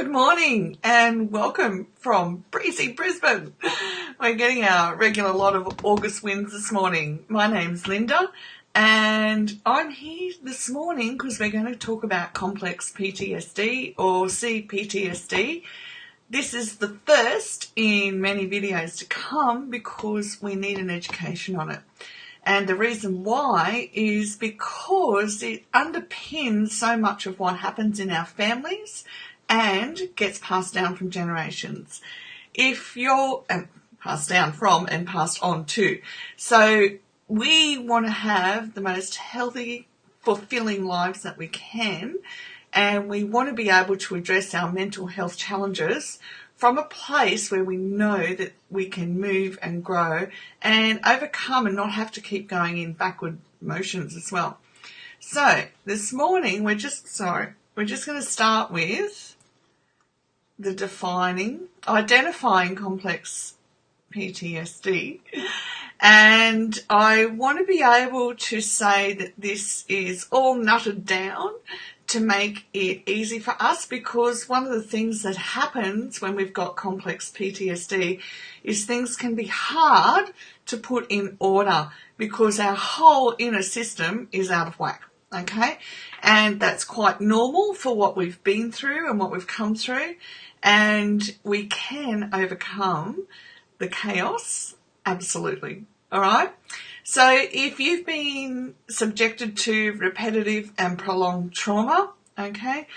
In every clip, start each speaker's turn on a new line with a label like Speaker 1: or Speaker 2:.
Speaker 1: Good morning and welcome from breezy Brisbane. We're getting our regular lot of August winds this morning. My name's Linda and I'm here this morning because we're going to talk about complex PTSD or CPtsd. This is the first in many videos to come because we need an education on it. And the reason why is because it underpins so much of what happens in our families and gets passed down from generations. If you're passed down from and passed on to. So we want to have the most healthy, fulfilling lives that we can, and we want to be able to address our mental health challenges from a place where we know that we can move and grow and overcome and not have to keep going in backward motions as well. So this morning we're just going to start with the identifying complex PTSD. And I want to be able to say that this is all nutted down to make it easy for us, because one of the things that happens when we've got complex PTSD is things can be hard to put in order because our whole inner system is out of whack, okay? And that's quite normal for what we've been through and what we've come through, and we can overcome the chaos, absolutely, all right? So if you've been subjected to repetitive and prolonged trauma, okay,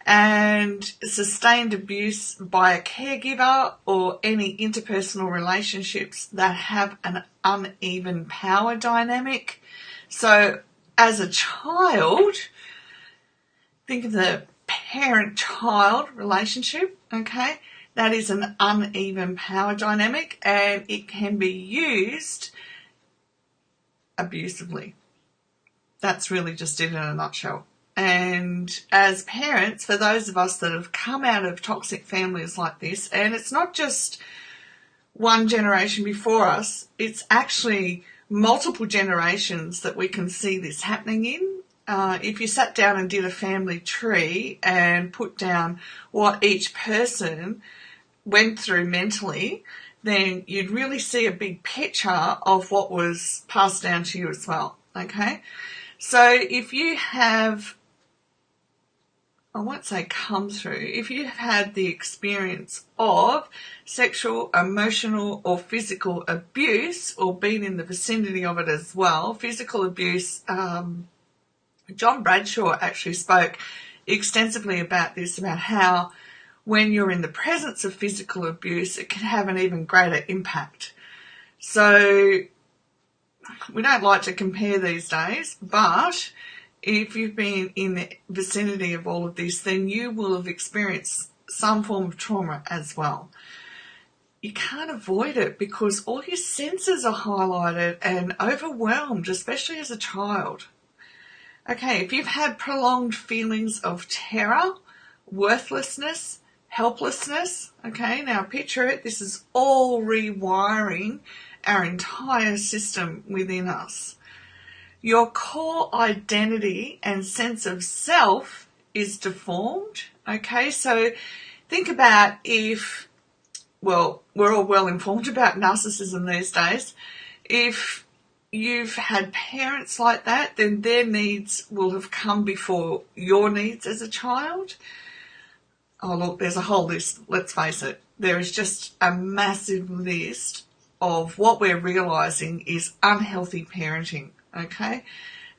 Speaker 1: and sustained abuse by a caregiver or any interpersonal relationships that have an uneven power dynamic. So as a child, think of the parent-child relationship, okay? That is an uneven power dynamic and it can be used abusively. That's really just it in a nutshell. And as parents, for those of us that have come out of toxic families like this, and it's not just one generation before us, it's actually multiple generations that we can see this happening in. If you sat down and did a family tree and put down what each person went through mentally, then you'd really see a big picture of what was passed down to you as well, okay? So if you have, I won't say come through, if you have had the experience of sexual, emotional or physical abuse or been in the vicinity of it as well, physical abuse, John Bradshaw actually spoke extensively about this, about how when you're in the presence of physical abuse, it can have an even greater impact. So we don't like to compare these days, but if you've been in the vicinity of all of this, then you will have experienced some form of trauma as well. You can't avoid it because all your senses are highlighted and overwhelmed, especially as a child. Okay, if you've had prolonged feelings of terror, worthlessness, helplessness, okay, now picture it, this is all rewiring our entire system within us. Your core identity and sense of self is deformed, okay, so think about if, well, we're all well informed about narcissism these days. If you've had parents like that, then their needs will have come before your needs as a child. Oh, look, there's a whole list. Let's face it. There is just a massive list of what we're realising is unhealthy parenting, okay?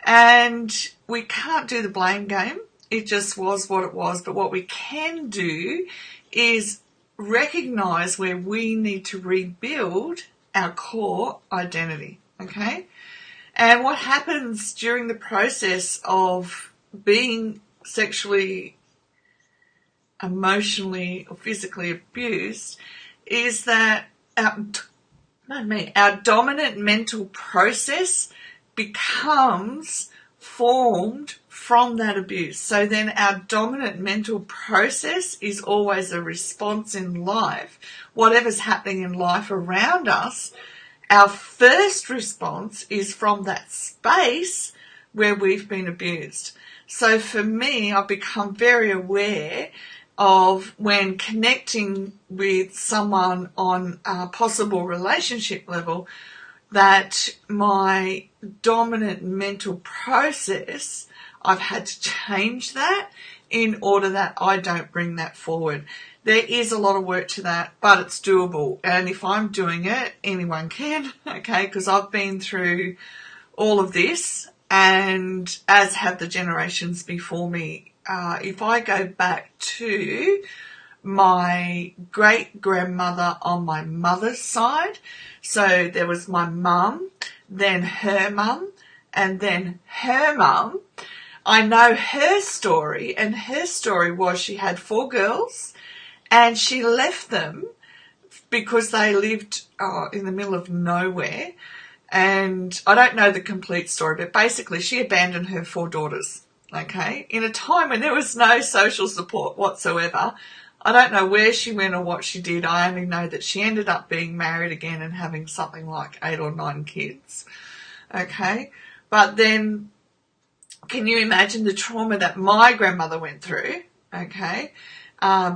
Speaker 1: And we can't do the blame game. It just was what it was. But what we can do is recognise where we need to rebuild our core identity, okay? And what happens during the process of being sexually, emotionally or physically abused is that our dominant mental process becomes formed from that abuse. So then our dominant mental process is always a response in life. Whatever's happening in life around us, our first response is from that space where we've been abused. So for me, I've become very aware of when connecting with someone on a possible relationship level, that my dominant mental process, I've had to change that in order that I don't bring that forward. There is a lot of work to that, but it's doable. And if I'm doing it, anyone can, okay, because I've been through all of this, and as have the generations before me. If I go back to my great-grandmother on my mother's side, so there was my mum, then her mum, and then her mum. I know her story, and her story was she had 4 girls, and she left them because they lived in the middle of nowhere. And I don't know the complete story, but basically she abandoned her 4 daughters, okay, in a time when there was no social support whatsoever. I don't know where she went or what she did. I only know that she ended up being married again and having something like 8 or 9 kids, okay. But then can you imagine the trauma that my grandmother went through, okay,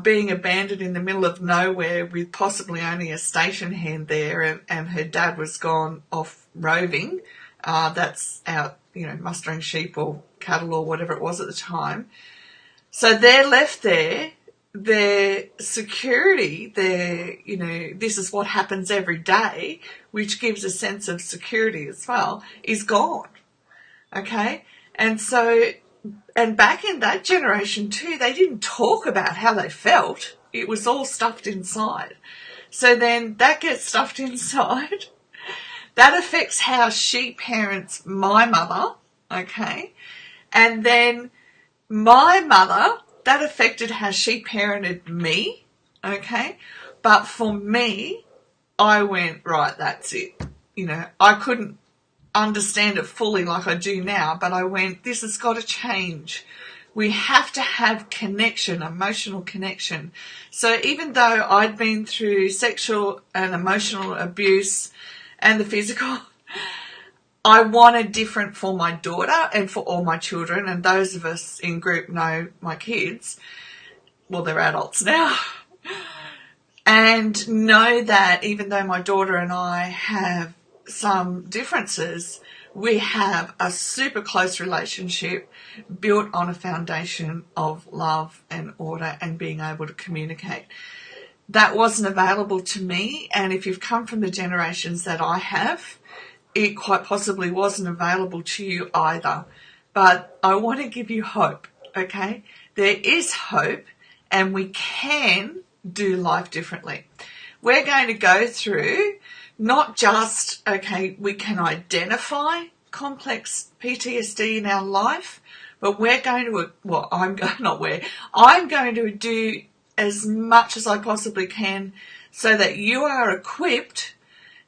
Speaker 1: being abandoned in the middle of nowhere with possibly only a station hand there, and her dad was gone off roving. That's out, mustering sheep or cattle or whatever it was at the time. So they're left there. Their security, this is what happens every day, which gives a sense of security as well, is gone. Okay? And so, and back in that generation too, they didn't talk about how they felt. It was all stuffed inside. So then that gets stuffed inside. That affects how she parents my mother, okay? And then my mother, that affected how she parented me, okay? But for me, I went, right, that's it. I couldn't understand it fully like I do now, but I went, this has got to change. We have to have connection, emotional connection. So even though I'd been through sexual and emotional abuse and the physical, I wanted different for my daughter and for all my children, and those of us in group know my kids. Well, they're adults now. And know that even though my daughter and I have some differences, we have a super close relationship built on a foundation of love and order and being able to communicate. That wasn't available to me, and if you've come from the generations that I have, it quite possibly wasn't available to you either. But I want to give you hope, okay? There is hope, and we can do life differently. We're going to go through not just, okay, we can identify complex PTSD in our life, but we're going to, I'm going to do as much as I possibly can so that you are equipped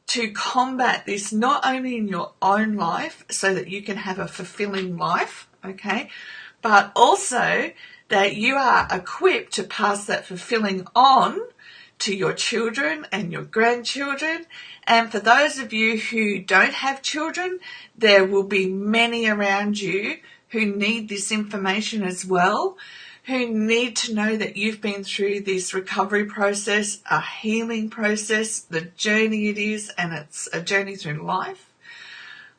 Speaker 1: to combat this not only in your own life so that you can have a fulfilling life, okay, but also that you are equipped to pass that fulfilling on to your children and your grandchildren. And for those of you who don't have children, there will be many around you who need this information as well, who need to know that you've been through this recovery process, a healing process, the journey it is, and it's a journey through life.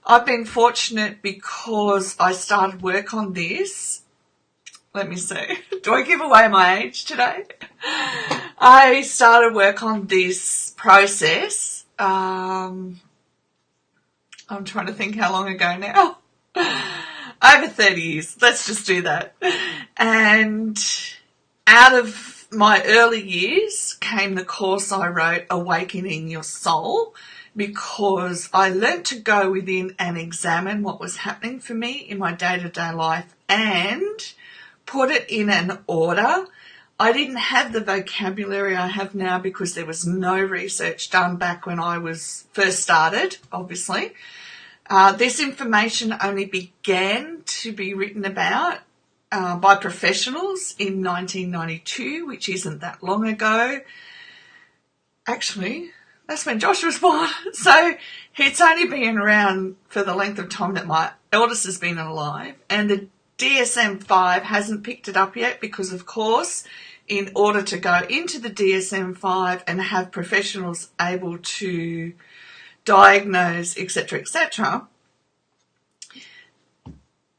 Speaker 1: I've been fortunate because I started work on this. Let me see. Do I give away my age today? I started work on this process. I'm trying to think how long ago now. Over 30 years. Let's just do that. And out of my early years came the course I wrote, Awakening Your Soul, because I learnt to go within and examine what was happening for me in my day-to-day life and put it in an order. I didn't have the vocabulary I have now because there was no research done back when I was first started, obviously. This information only began to be written about by professionals in 1992, which isn't that long ago. Actually, that's when Josh was born. So it's only been around for the length of time that my eldest has been alive. And the DSM-5 hasn't picked it up yet because, of course, in order to go into the DSM-5 and have professionals able to diagnose, etc.,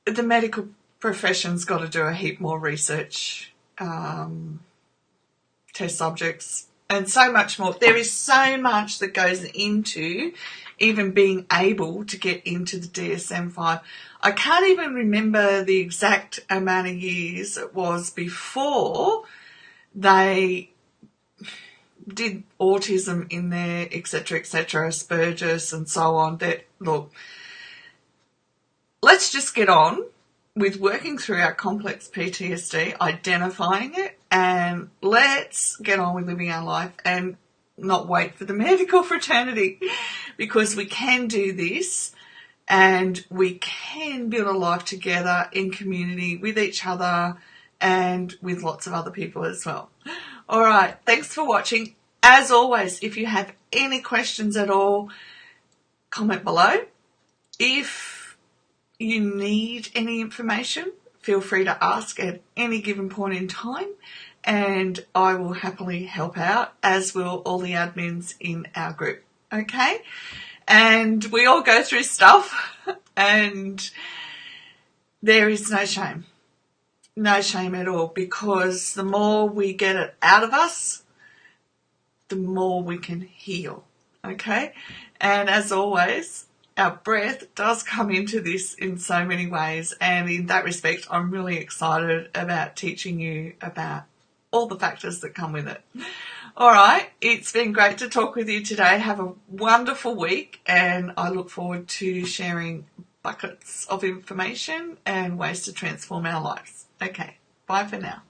Speaker 1: the medical profession's got to do a heap more research, test subjects, and so much more. There is so much that goes into even being able to get into the DSM-5. I can't even remember the exact amount of years it was before they did autism in there, etc., Asperger's and so on. That, look, let's just get on with working through our complex PTSD, identifying it, and let's get on with living our life and not wait for the medical fraternity, because we can do this and we can build a life together in community with each other and with lots of other people as well. All right, thanks for watching. As always, if you have any questions at all, comment below. If you need any information, feel free to ask at any given point in time, and I will happily help out, as will all the admins in our group. Okay? And we all go through stuff, and there is no shame. No shame at all, because the more we get it out of us, the more we can heal. Okay? And as always, our breath does come into this in so many ways, and in that respect, I'm really excited about teaching you about all the factors that come with it. All right, it's been great to talk with you today. Have a wonderful week, and I look forward to sharing buckets of information and ways to transform our lives. Okay, bye for now.